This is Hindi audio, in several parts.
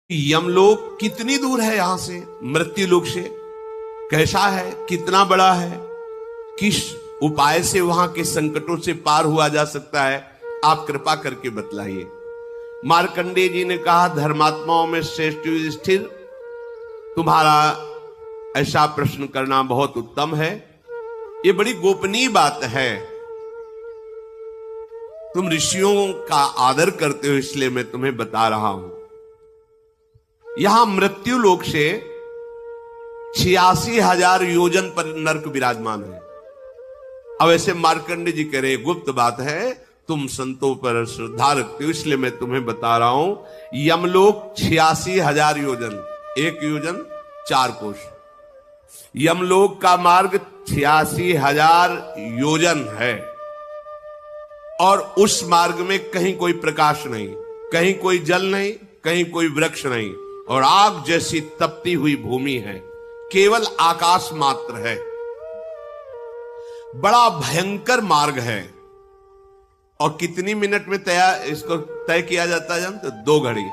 यमलोक कितनी दूर है यहां से, मृत्यु लोक से? कैसा है, कितना बड़ा है, किस उपाय से वहां के संकटों से पार हुआ जा सकता है? आप कृपा करके बतलाइए। मार्कंडेय जी ने कहा, धर्मात्माओं में श्रेष्ठ युधिष्ठिर, तुम्हारा ऐसा प्रश्न करना बहुत उत्तम है। ये बड़ी गोपनीय बात है। तुम ऋषियों का आदर करते हो, इसलिए मैं तुम्हें बता रहा हूं। यहां मृत्यु लोक से 86,000 योजन पर नरक विराजमान है। अब ऐसे मार्कंडेय जी कह रहे, गुप्त बात है, तुम संतों पर श्रद्धा रखते हो, इसलिए मैं तुम्हें बता रहा हूं। यमलोक 86,000 योजन, एक योजन 4 कोश। यमलोक का मार्ग 86,000 योजन है, और उस मार्ग में कहीं कोई प्रकाश नहीं, कहीं कोई जल नहीं, कहीं कोई वृक्ष नहीं, और आग जैसी तपती हुई भूमि है, केवल आकाश मात्र है। बड़ा भयंकर मार्ग है। और कितनी मिनट में इसको तय किया जाता है जानते? 2 घड़ी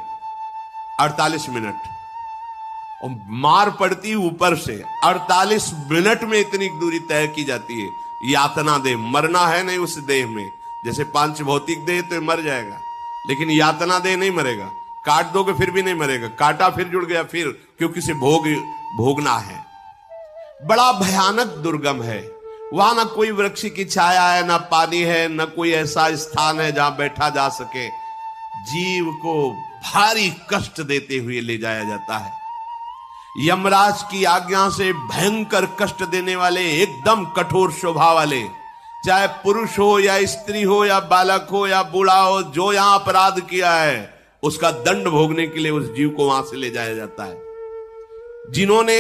48 मिनट। और मार पड़ती ऊपर से 48 मिनट में इतनी दूरी तय की जाती है। यातना देह, मरना है नहीं उस देह में। जैसे 5 भौतिक देह तो मर जाएगा, लेकिन यातना देह नहीं मरेगा। काट दोगे फिर भी नहीं मरेगा, काटा फिर जुड़ गया फिर, क्योंकि इसे भोगना है। बड़ा भयानक दुर्गम है। वहां ना कोई वृक्ष की छाया है, ना पानी है, ना कोई ऐसा स्थान है जहां बैठा जा सके। जीव को भारी कष्ट देते हुए ले जाया जाता है। यमराज की आज्ञा से भयंकर कष्ट देने वाले, एकदम कठोर स्वभाव वाले, चाहे पुरुष हो या स्त्री हो या बालक हो या बूढ़ा हो, जो यहां अपराध किया है उसका दंड भोगने के लिए उस जीव को वहां से ले जाया जाता है। जिन्होंने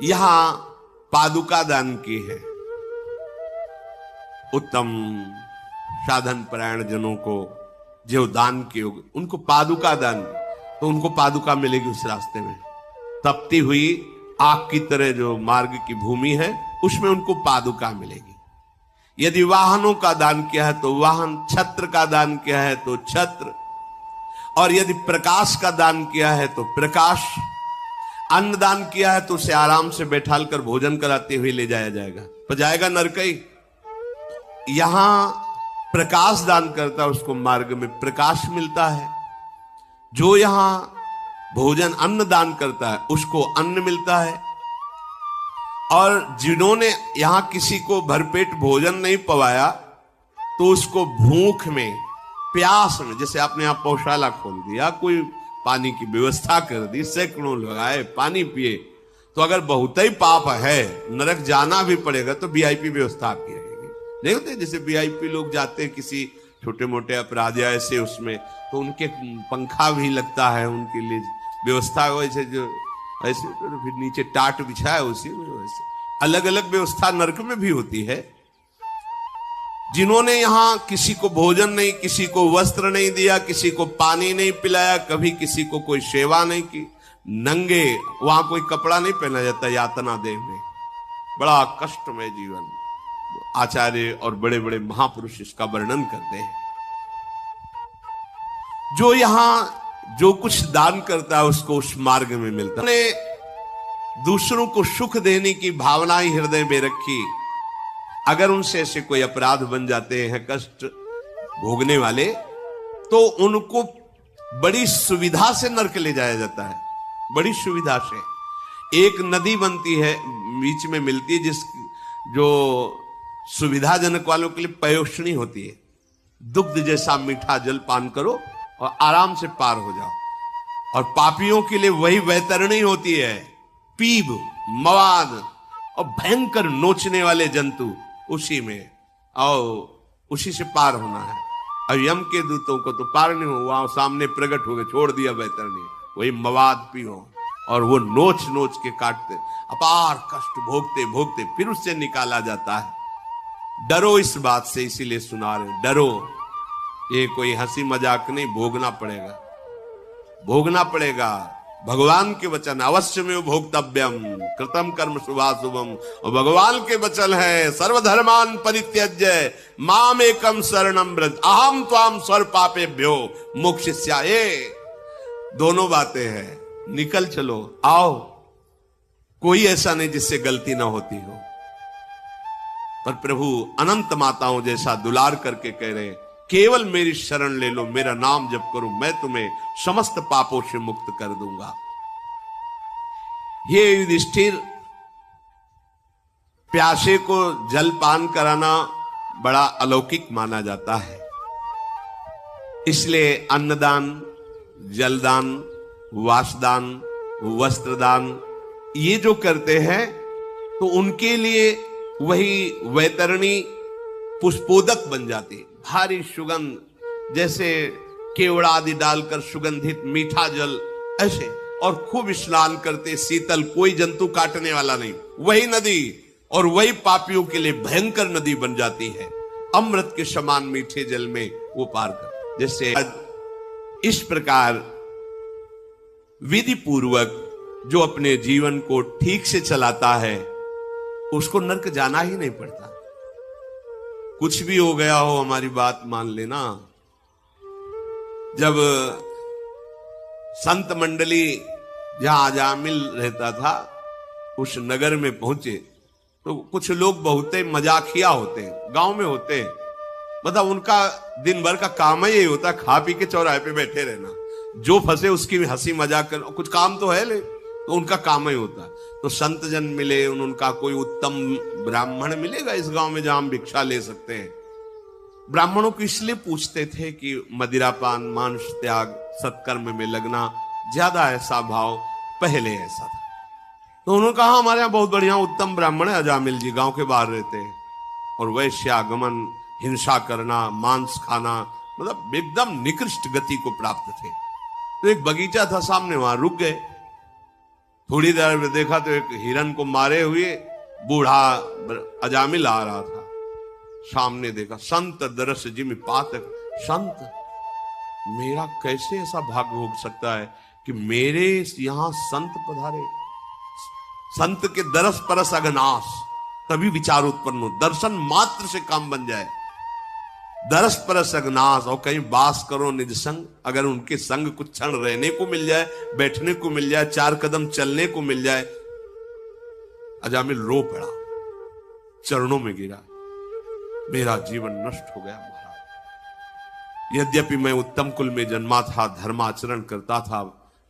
यहां पादुका दान की है, उत्तम साधन परायण जनों को जो दान किए, उनको पादुका दान, तो उनको पादुका मिलेगी उस रास्ते में। तपती हुई आग की तरह जो मार्ग की भूमि है, उसमें उनको पादुका मिलेगी। यदि वाहनों का दान किया है तो वाहन, छत्र का दान किया है तो छत्र, और यदि प्रकाश का दान किया है तो प्रकाश, अन्न दान किया है तो उसे आराम से बैठाल कर भोजन कराते हुए ले जाया जाएगा, तो जाएगा नरकई। यहां प्रकाश दान करता है, उसको मार्ग में प्रकाश मिलता है। जो यहां भोजन अन्न दान करता है उसको अन्न मिलता है। और जिन्होंने यहां किसी को भरपेट भोजन नहीं पवाया, तो उसको भूख में, प्यास में, जैसे आपने यहां पौशाला खोल दिया, कोई पानी की व्यवस्था कर दी, सैकड़ों लगाए, पानी पिए, तो अगर बहुत ही पाप है, नरक जाना भी पड़ेगा, तो वीआईपी व्यवस्था आपकी रहेगी। नहीं होते जैसे वीआईपी लोग जाते हैं किसी छोटे मोटे अपराध या ऐसे, उसमें तो उनके पंखा भी लगता है, उनके लिए व्यवस्था वैसे, जो ऐसे तो फिर नीचे टाट बिछा है उसी में, वैसे अलग अलग व्यवस्था नरक में भी होती है। जिन्होंने यहां किसी को भोजन नहीं, किसी को वस्त्र नहीं दिया, किसी को पानी नहीं पिलाया, कभी किसी को कोई सेवा नहीं की, नंगे, वहां कोई कपड़ा नहीं पहना जाता यातना देह में, बड़ा कष्टमय जीवन। आचार्य और बड़े बड़े महापुरुष इसका वर्णन करते हैं। जो यहां जो कुछ दान करता है उसको उस मार्ग में मिलता है। दूसरों को सुख देने की भावना ही हृदय में रखी। अगर उनसे ऐसे कोई अपराध बन जाते हैं कष्ट भोगने वाले, तो उनको बड़ी सुविधा से नरक ले जाया जाता है। बड़ी सुविधा से एक नदी बनती है, बीच में मिलती है, जो सुविधाजनक वालों के लिए पयोष्णी होती है। दुग्ध जैसा मीठा जल पान करो और आराम से पार हो जाओ। और पापियों के लिए वही वैतरणी होती है, पीब, मवाद और भयंकर नोचने वाले जंतु, उसी में आओ, उसी से पार होना है। और यम के दूतों को तो पार नहीं हो, वहां सामने प्रकट हो गए, छोड़ दिया वैतरणी, वही मवाद पियो, और वो नोच नोच के काटते, अपार कष्ट भोगते भोगते फिर उससे निकाला जाता है। डरो इस बात से, इसीलिए सुना रहे, डरो। ये कोई हंसी मजाक नहीं, भोगना पड़ेगा, भोगना पड़ेगा। भगवान के वचन, अवश्य में भोक्तव्यम कृतम कर्म शुभाशुभम, और भगवान के वचन है, सर्वधर्मान परित्यज्य माम एकम शरणम व्रज अहम त्वाम सर्व पापेभ्यो मोक्षयिष्यामि। दोनों बातें हैं, निकल चलो, आओ। कोई ऐसा नहीं जिससे गलती ना होती हो, पर प्रभु अनंत माताओं जैसा दुलार करके कह रहे, केवल मेरी शरण ले लो, मेरा नाम जप करो, मैं तुम्हें समस्त पापों से मुक्त कर दूंगा। ये युधिष्ठिर, प्यासे को जल पान कराना बड़ा अलौकिक माना जाता है, इसलिए अन्नदान, जलदान, वासदान, वस्त्रदान ये जो करते हैं तो उनके लिए वही वैतरणी पुष्पोदक बन जाती, भारी सुगंध, जैसे केवड़ा आदि डालकर सुगंधित मीठा जल ऐसे, और खूब स्नान करते, शीतल, कोई जंतु काटने वाला नहीं, वही नदी और वही पापियों के लिए भयंकर नदी बन जाती है, अमृत के समान मीठे जल में वो पार कर। जैसे इस प्रकार विधि पूर्वक जो अपने जीवन को ठीक से चलाता है उसको नरक जाना ही नहीं पड़ता। कुछ भी हो गया हो, हमारी बात मान लेना। जब संत मंडली जहां अजामिल रहता था उस नगर में पहुंचे तो कुछ लोग बहुत मजाकिया होते हैं, गांव में होते हैं, मतलब उनका दिन भर का काम ही यही होता है, खा पी के चौराहे पे बैठे रहना, जो फंसे उसकी हंसी मजाक कर, कुछ काम तो है ले, तो उनका काम ही होता है। तो संत जन मिले, उनका कोई उत्तम ब्राह्मण मिलेगा इस गांव में जहां हम भिक्षा ले सकते हैं। ब्राह्मणों को इसलिए पूछते थे कि मदिरापान, मांस त्याग, सत्कर्म में लगना, ज्यादा ऐसा भाव पहले ऐसा था। तो उन्होंने कहा हमारे यहाँ बहुत बढ़िया उत्तम ब्राह्मण है अजामिल जी, गांव के बाहर रहते हैं, और वैश्यागमन, हिंसा करना, मांस खाना, मतलब एकदम निकृष्ट गति को प्राप्त थे। तो एक बगीचा था सामने, वहां रुक गए। थोड़ी देर में देखा तो एक हिरन को मारे हुए बूढ़ा अजामिल आ रहा था। सामने देखा, संत दरस जिम पातक, संत मेरा कैसे ऐसा भाग्य हो सकता है कि मेरे यहां संत पधारे। संत के दरस परस अघनाश, तभी विचार उत्पन्न हो, दर्शन मात्र से काम बन जाए। दरस परस अघनाश, और कहीं वास करो निज संग, अगर उनके संग कुछ क्षण रहने को मिल जाए, बैठने को मिल जाए, 4 कदम चलने को मिल जाए। अजामिल रो पड़ा, चरणों में गिरा, मेरा जीवन नष्ट हो गया महाराज। यद्यपि मैं उत्तम कुल में जन्मा था, धर्माचरण करता था,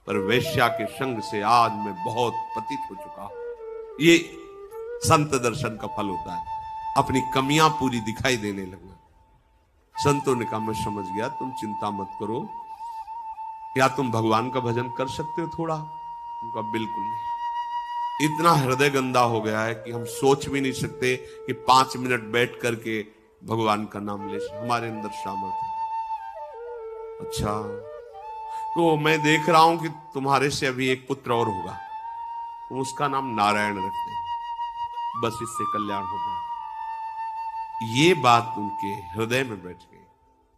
पर वैश्या के संग से आज मैं बहुत पतित हो चुका हूं। ये संत दर्शन का फल होता है, अपनी कमियां पूरी दिखाई देने लगना। संतों ने कहा मैं समझ गया, तुम चिंता मत करो, क्या तुम भगवान का भजन कर सकते हो थोड़ा? उनका बिल्कुल नहीं, इतना हृदय गंदा हो गया है कि हम सोच भी नहीं सकते कि 5 मिनट बैठ करके भगवान का नाम ले, हमारे अंदर सामर्थ्य है। अच्छा, तो मैं देख रहा हूं कि तुम्हारे से अभी एक पुत्र और होगा, तुम उसका नाम नारायण रख दे, बस इससे कल्याण हो जाए। ये बात उनके हृदय में बैठ गई।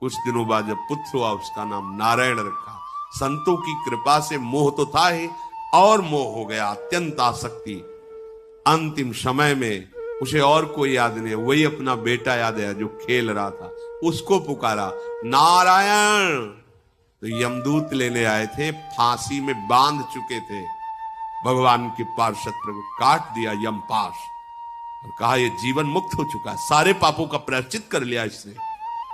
कुछ दिनों बाद जब पुत्र हुआ, उसका नाम नारायण रखा। संतों की कृपा से मोह तो था ही, और मोह हो गया, अत्यंत आसक्ति। अंतिम समय में उसे और कोई याद नहीं, वही अपना बेटा याद है जो खेल रहा था, उसको पुकारा नारायण। तो यमदूत लेने आए थे, फांसी में बांध चुके थे, भगवान के पार्षद को काट दिया यमपाश, और कहा ये जीवन मुक्त हो चुका है, सारे पापों का प्रायश्चित कर लिया इसने।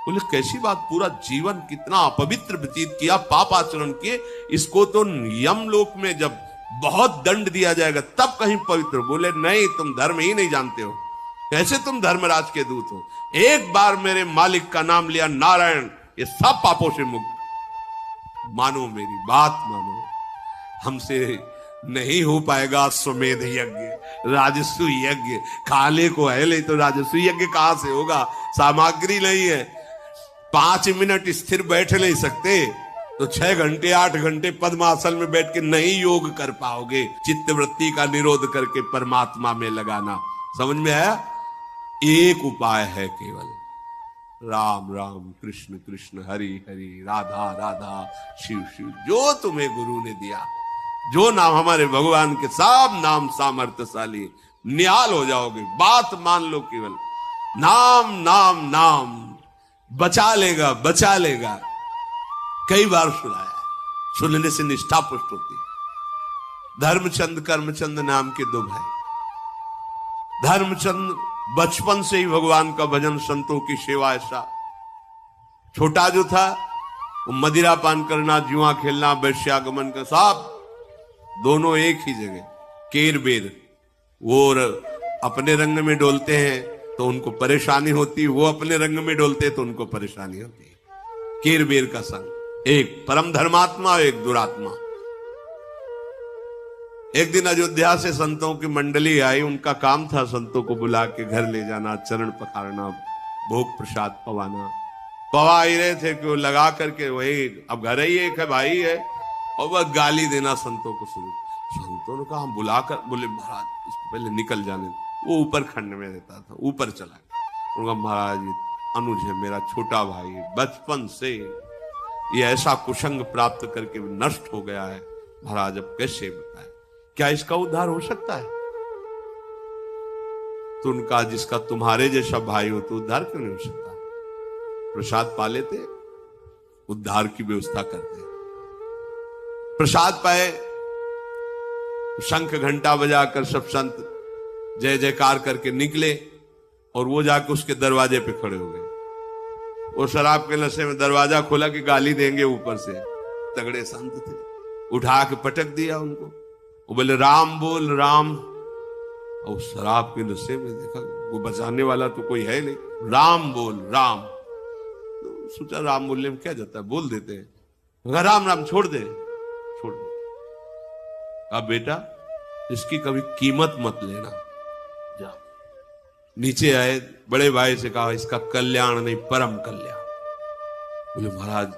बोले कैसी बात, पूरा जीवन कितना अपवित्र व्यतीत किया, पाप आचरण किए, इसको तो यमलोक में जब बहुत दंड दिया जाएगा तब कहीं पवित्र। बोले नहीं, तुम धर्म ही नहीं जानते हो, कैसे तुम धर्मराज के दूत हो? एक बार मेरे मालिक का नाम लिया नारायण, ये सब पापों से मुक्त। मानो मेरी बात मानो, हमसे नहीं हो पाएगा स्वमेध यज्ञ, राजस्व यज्ञ, खाले को है ले तो राजस्व यज्ञ कहां से होगा? सामग्री नहीं है। 5 मिनट स्थिर बैठ नहीं सकते तो 6 घंटे 8 घंटे पद्मासन में बैठ के नहीं योग कर पाओगे। चित्त वृत्ति का निरोध करके परमात्मा में लगाना, समझ में आया? एक उपाय है केवल, राम राम कृष्ण कृष्ण हरि हरि राधा राधा शिव शिव, जो तुम्हें गुरु ने दिया, जो नाम हमारे भगवान के, सब नाम सामर्थ्यशाली, निहाल हो जाओगे। बात मान लो, केवल नाम नाम नाम बचा लेगा, बचा लेगा। कई बार सुनाया, सुनने से निष्ठा पुष्ट होती है। धर्मचंद कर्मचंद नाम के दो भाई। धर्मचंद बचपन से ही भगवान का भजन, संतों की सेवा, ऐसा छोटा जो था वो मदिरा पान करना, जुआ खेलना, वैश्यागमन का, सब दोनों एक ही जगह, केर बेर। वो अपने रंग में डोलते हैं तो उनको परेशानी होती, वो अपने रंग में डोलते तो उनको परेशानी होती है। केर बेर का संग, एक परम धर्मात्मा और एक दुरात्मा। एक दिन अयोध्या से संतों की मंडली आई। उनका काम था संतों को बुला के घर ले जाना, चरण पखारना, भोग प्रसाद पवाना। पवा ही रहे थे कि वो लगा करके वही, अब घर ही एक है, भाई है, और वह गाली देना संतों को शुरू। संतों ने कहा हम बुलाकर, बोले महाराज इसको पहले निकल जाने। वो ऊपर खंड में रहता था, ऊपर चला गया। उनका महाराज अनुज है, मेरा छोटा भाई, बचपन से ये ऐसा कुसंग प्राप्त करके नष्ट हो गया है, महाराज अब कैसे बताए, क्या इसका उद्धार हो सकता है? तो उनका जिसका तुम्हारे जैसा भाई हो तो उद्धार क्यों नहीं हो सकता? प्रसाद पा लेते, उद्धार की व्यवस्था करते। प्रसाद पाए, शंख घंटा बजाकर सब संत जय जयकार करके निकले और वो जाके उसके दरवाजे पे खड़े हो गए। वो शराब के नशे में दरवाजा खोला कि गाली देंगे ऊपर से। तगड़े संत थे, उठा के पटक दिया उनको। वो बोले राम बोल राम। और शराब के नशे में देखा वो बचाने वाला तो कोई है नहीं, राम बोल राम। तो सोचा राम बोलने में क्या जाता है, बोल देते हैं। राम राम छोड़ दे, छोड़ दे। अब बेटा इसकी कभी कीमत मत लेना, जा। नीचे आए, बड़े भाई से कहा इसका कल्याण नहीं परम कल्याण। बोले महाराज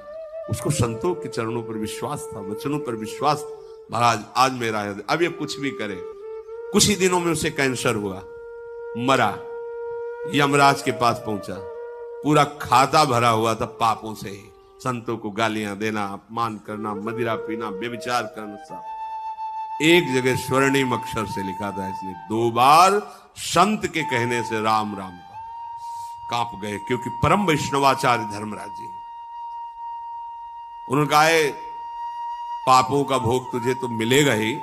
उसको संतों के चरणों पर विश्वास था, वचनों पर विश्वास। महाराज आज मेरा है, अब ये कुछ भी करे। कुछ ही दिनों में उसे कैंसर हुआ, मरा। यमराज के पास पहुंचा, पूरा खाता भरा हुआ था पापों से ही। संतों को गालियां देना, अपमान करना, मदिरा पीना, व्यभिचार करना, सब एक जगह स्वर्णिम अक्षर से लिखा था। इसलिए 2 बार संत के कहने से राम राम का कांप गए, क्योंकि परम वैष्णवाचार्य धर्मराज जी उन्होंने कहा पापों का भोग तुझे तो मिलेगा ही,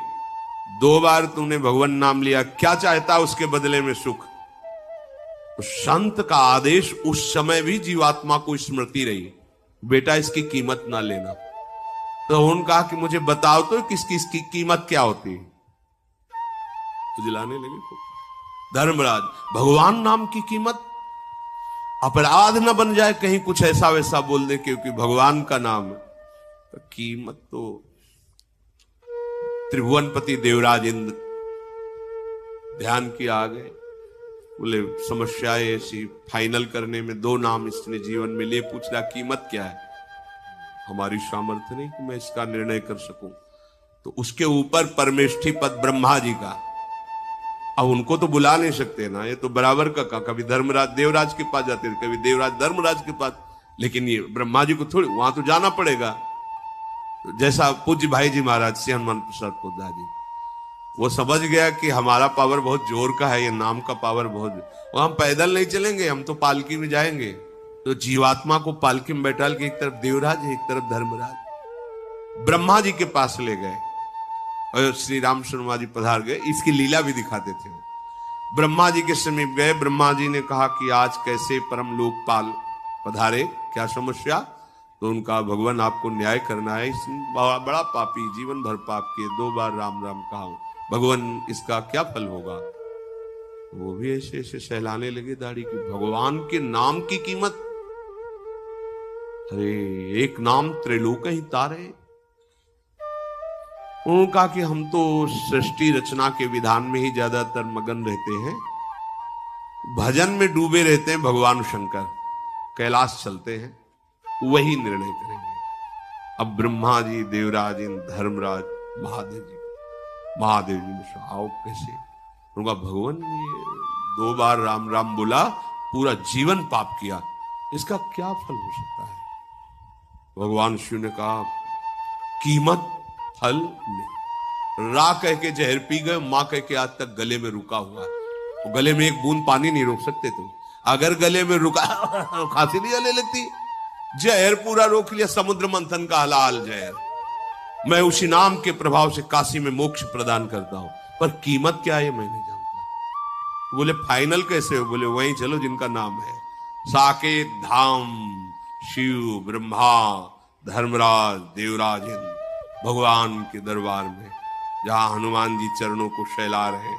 2 बार तूने भगवान नाम लिया, क्या चाहता उसके बदले में सुख। तो संत का आदेश उस समय भी जीवात्मा को स्मृति रही, बेटा इसकी कीमत ना लेना। तो उन्होंने कहा कि मुझे बताओ तो इसकी कीमत क्या होती है। तो जिलाने लगे धर्मराज, भगवान नाम की कीमत, अपराध न बन जाए कहीं कुछ ऐसा वैसा बोल दे, क्योंकि भगवान का नाम है। तो कीमत तो त्रिभुवनपति देवराज इंद्र ध्यान किया, आ गए। बोले समस्या ऐसी, फाइनल करने में 2 नाम इसने जीवन में ले, पूछ रहा कीमत क्या है। हमारी सामर्थ्य नहीं कि मैं इसका निर्णय कर सकूं। तो उसके ऊपर परमेष्ठी पद ब्रह्मा जी का, अब उनको तो बुला नहीं सकते ना, ये तो बराबर का कभी धर्मराज देवराज के पास जाते थे, कभी देवराज धर्मराज के पास, लेकिन ये ब्रह्मा जी को थोड़ी वहां तो जाना पड़ेगा। तो जैसा पूज्य भाई जी महाराज से हनुमान प्रसाद पोद्दार जी, वो समझ गया कि हमारा पावर बहुत जोर का है, ये नाम का पावर बहुत, वो हम पैदल नहीं चलेंगे, हम तो पालकी में जाएंगे। तो जीवात्मा को पालकी में बैठाल के एक तरफ देवराज एक तरफ धर्मराज ब्रह्मा जी के पास ले गए और श्री राम शर्मा जी पधार गए। इसकी लीला भी दिखाते थे। ब्रह्मा जी के समीप गए, ब्रह्मा जी ने कहा कि आज कैसे परम लोकपाल पधारे, क्या समस्या। तो उनका भगवान आपको न्याय करना है, इस बड़ा पापी जीवन भर पाप किए, 2 बार राम राम कहा, भगवान इसका क्या फल होगा। वो भी ऐसे ऐसे सहलाने लगे दाढ़ी की, भगवान के नाम की कीमत, अरे एक नाम त्रिलोक ही तारे। उन्होंने कहा कि हम तो सृष्टि रचना के विधान में ही ज्यादातर मगन रहते हैं, भजन में डूबे रहते हैं। भगवान शंकर कैलाश चलते हैं, वही निर्णय करेंगे। अब ब्रह्मा जी, देवराज इंद्र, धर्मराज, महादेव जी ने आओ कैसे। उनका भगवान ये 2 बार राम राम बोला, पूरा जीवन पाप किया, इसका क्या फल हो सकता है। भगवान शिव ने कहा कीमत फल नहीं। रा कह के जहर पी गए, मां कह के आज तक गले में रुका हुआ है, तो गले में एक बूंद पानी नहीं रोक सकते तुम। अगर गले में रुका खांसी नहीं आने लगती। जहर पूरा रोक लिया, समुद्र मंथन का हाल जहर। मैं उसी नाम के प्रभाव से काशी में मोक्ष प्रदान करता हूं, पर कीमत क्या है मैं नहीं जानता। बोले फाइनल कैसे हो? बोले वहीं चलो जिनका नाम है। साकेत धाम शिव ब्रह्मा धर्मराज देवराज भगवान के दरबार में, जहां हनुमान जी चरणों को शैला रहे,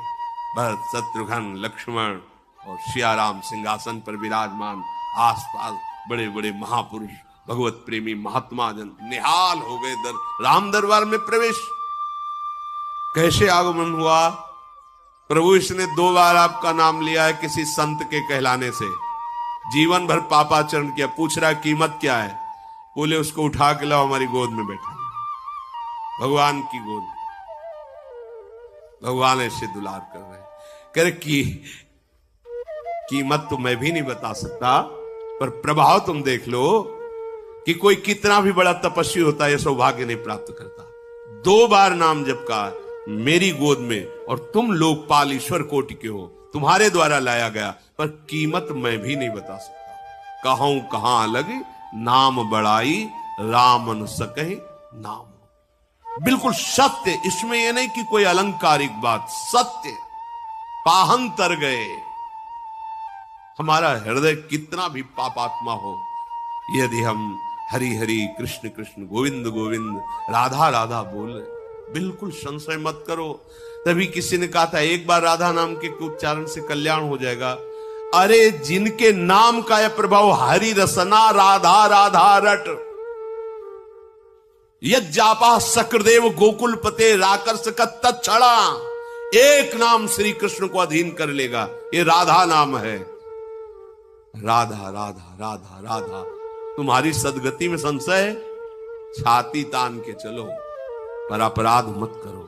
भरत शत्रुघ्न लक्ष्मण और सियाराम सिंहासन पर विराजमान, आसपास बड़े बड़े महापुरुष भगवत प्रेमी महात्मा जन निहाल हो गए राम दरबार में प्रवेश। कैसे आगमन हुआ? प्रभु इसने 2 बार आपका नाम लिया है किसी संत के कहलाने से, जीवन भर पापाचरण किया। पूछ रहा कीमत क्या है? बोले उसको उठा के लाओ, हमारी गोद में बैठा, भगवान की गोद। भगवान ऐसे दुलार कर रहे हैं। कह रहे की कीमत तो मैं भी नहीं बता सकता, पर प्रभाव तुम देख लो कि कोई कितना भी बड़ा तपस्वी होता है, यह सौभाग्य नहीं प्राप्त करता। 2 बार नाम जप का मेरी गोद में, और तुम लोकपाल ईश्वर कोटि के हो, तुम्हारे द्वारा लाया गया, पर कीमत मैं भी नहीं बता सकता। कहूं कहां अलग नाम बड़ाई, राम न सकहि नाम। बिल्कुल सत्य, इसमें यह नहीं कि कोई अलंकारिक बात, सत्य। पाहन तर गए। हमारा हृदय कितना भी पापात्मा हो, यदि हम हरि हरि कृष्ण कृष्ण गोविंद गोविंद राधा राधा बोल रहे, बिल्कुल संशय मत करो। तभी किसी ने कहा था एक बार राधा नाम के उच्चारण से कल्याण हो जाएगा। अरे जिनके नाम का यह प्रभाव, हरि रसना राधा राधा रट, यद जापा सक्र गोकुल पते राकर्ष का तत्छड़ा, एक नाम श्री कृष्ण को अधीन कर लेगा। ये राधा नाम है। राधा राधा राधा राधा। तुम्हारी सदगति में संशय है, छाती तान के चलो, पर अपराध मत करो।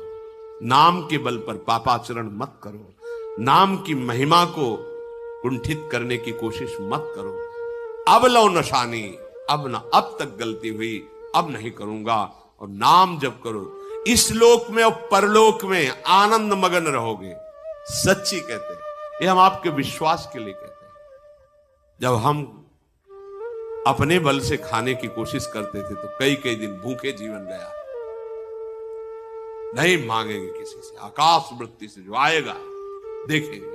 नाम के बल पर पापाचरण मत करो। नाम की महिमा को कुंठित करने की कोशिश मत करो। अब लो नशानी, अब तक गलती हुई, अब नहीं करूंगा। और नाम जप करो, इस लोक में और परलोक में आनंद मगन रहोगे। सच्ची कहते हैं, ये हम आपके विश्वास के लिए कहते हैं। जब हम अपने बल से खाने की कोशिश करते थे तो कई दिन भूखे जीवन गया। नहीं मांगेंगे किसी से, आकाश वृत्ति से जो आएगा देखेंगे।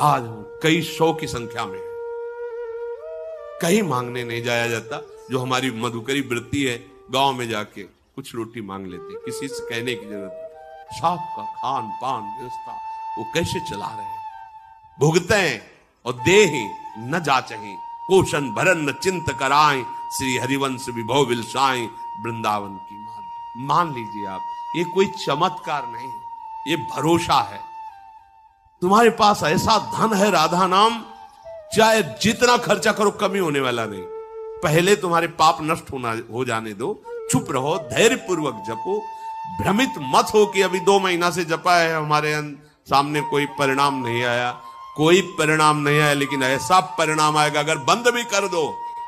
आज हम कई 100 की संख्या में है, कहीं मांगने नहीं जाया जाता। जो हमारी मधुकरी वृत्ति है, गांव में जाके कुछ रोटी मांग लेते, किसी से कहने की जरूरत नहीं। साफ का खान पान व्यवस्था वो कैसे चला रहे हैं, भुगतें और दे ही न जाचही, पोषण भरन न चिंत कराएं, श्री हरिवंश विभव विलसाएं, वृंदावन की मान लीजिए आप, ये कोई चमत्कार नहीं, ये भरोसा है। तुम्हारे पास ऐसा धन है राधा नाम, चाहे जितना खर्चा करो कमी होने वाला नहीं। पहले तुम्हारे पाप नष्ट हो जाने दो, चुप रहो, धैर्य पूर्वक जपो। भ्रमित मत हो कि अभी 2 महीना से जपा है, हमारे सामने कोई परिणाम नहीं आया। कोई परिणाम नहीं आया, लेकिन ऐसा परिणाम आएगा अगर बंद भी कर दो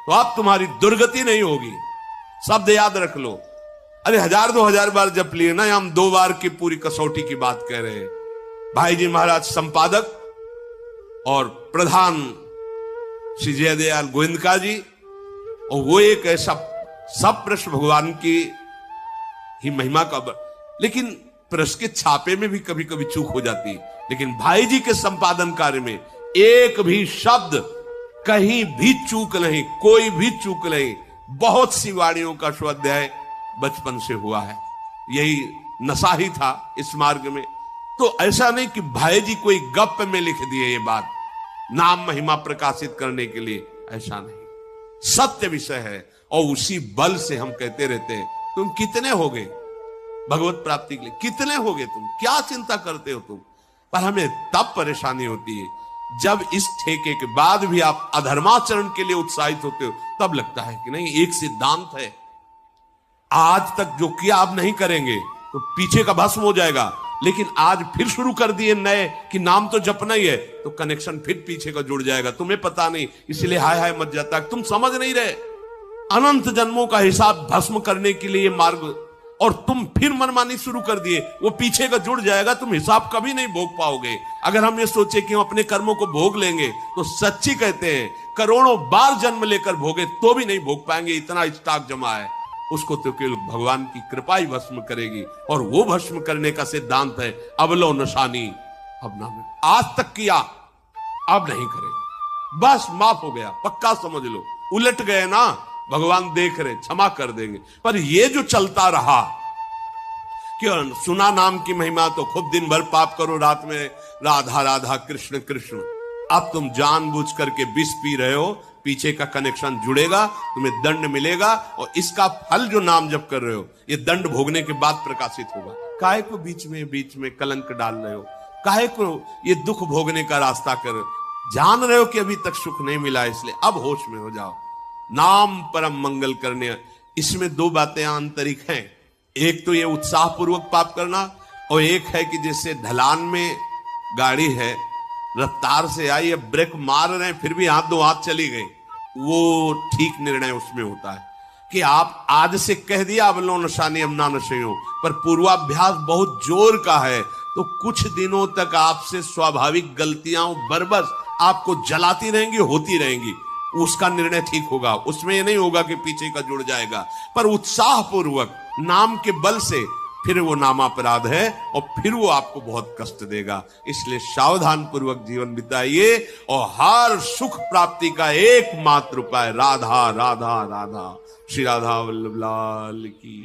तो आप तुम्हारी दुर्गति नहीं होगी। शब्द याद रख लो। अरे 1000-2000 बार जप लिए ना, हम 2 बार की पूरी कसौटी की बात कह रहे हैं। भाई जी महाराज संपादक और प्रधान श्री जयदयाल गोविंदका जी, और वो एक ऐसा सब प्रश्न भगवान की ही महिमा का, लेकिन प्रेस के छापे में भी कभी कभी चूक हो जाती है। लेकिन भाई जी के संपादन कार्य में एक भी शब्द, कहीं भी चूक नहीं, कोई भी चूक नहीं। बहुत सी वाणियों का स्वाध्याय बचपन से हुआ है, यही नशा ही था इस मार्ग में। तो ऐसा नहीं कि भाई जी कोई गप में लिख दिए ये बात नाम महिमा प्रकाशित करने के लिए, ऐसा नहीं, सत्य विषय है। और उसी बल से हम कहते रहते हैं, तुम कितने हो गए भगवत प्राप्ति के लिए, कितने हो गए तुम, क्या चिंता करते हो तुम। पर हमें तब परेशानी होती है जब इस ठेके के बाद भी आप अधर्माचरण के लिए उत्साहित होते हो, तब लगता है कि नहीं, एक सिद्धांत है, आज तक जो किया आप नहीं करेंगे तो पीछे का भस्म हो जाएगा। लेकिन आज फिर शुरू कर दिए नए कि नाम तो जपना ही है, तो कनेक्शन फिर पीछे का जुड़ जाएगा। तुम्हें पता नहीं, इसलिए हाय हाय मत जाता, तुम समझ नहीं रहे। अनंत जन्मों का हिसाब भस्म करने के लिए मार्ग, और तुम फिर मनमानी शुरू कर दिए, वो पीछे का जुड़ जाएगा, तुम हिसाब कभी नहीं भोग पाओगे। अगर हम ये सोचे कि हम अपने कर्मों को भोग लेंगे, तो सच्ची कहते हैं करोड़ों बार जन्म लेकर भोगे तो भी नहीं भोग पाएंगे, इतना स्टॉक जमा है। उसको तो केवल भगवान की कृपा ही भस्म करेगी, और वो भस्म करने का सिद्धांत है अवलो नशानी। अब ना आज तक किया, अब नहीं करेंगे, बस माफ हो गया, पक्का समझ लो। उलट गए ना, भगवान देख रहे, क्षमा कर देंगे। पर ये जो चलता रहा कि सुना नाम की महिमा तो खूब दिन भर पाप करो, रात में राधा राधा कृष्ण कृष्ण। अब तुम जानबूझ करके विष पी रहे हो, पीछे का कनेक्शन जुड़ेगा, तुम्हें दंड मिलेगा, और इसका फल जो नाम जप कर रहे हो ये दंड भोगने के बाद प्रकाशित होगा। काहे को बीच में कलंक डाल रहे हो, काहे को ये दुख भोगने का रास्ता कर रहे हो? जान रहे हो कि अभी तक सुख नहीं मिला, इसलिए अब होश में हो जाओ। नाम परम मंगल करने, इसमें दो बातें आंतरिक हैं। एक तो ये उत्साह पूर्वक पाप करना, और एक है कि जैसे ढलान में गाड़ी है, रफ्तार से आई, अब ब्रेक मार रहे हैं फिर भी हाथ दो हाथ चली गई, वो ठीक निर्णय उसमें होता है कि आप आज से कह दिया अवलो नशानी अमना नशयो, पर पूर्वाभ्यास बहुत जोर का है, तो कुछ दिनों तक आपसे स्वाभाविक गलतियां बरबस आपको जलाती रहेंगी, होती रहेंगी। उसका निर्णय ठीक होगा, उसमें यह नहीं होगा कि पीछे का जुड़ जाएगा, पर उत्साह पूर्वक नाम के बल से फिर वो नामापराध है, और फिर वो आपको बहुत कष्ट देगा। इसलिए सावधान पूर्वक जीवन बिताइए, और हर सुख प्राप्ति का एकमात्र उपाय राधा राधा राधा। श्री राधा वल्लभ लाल की।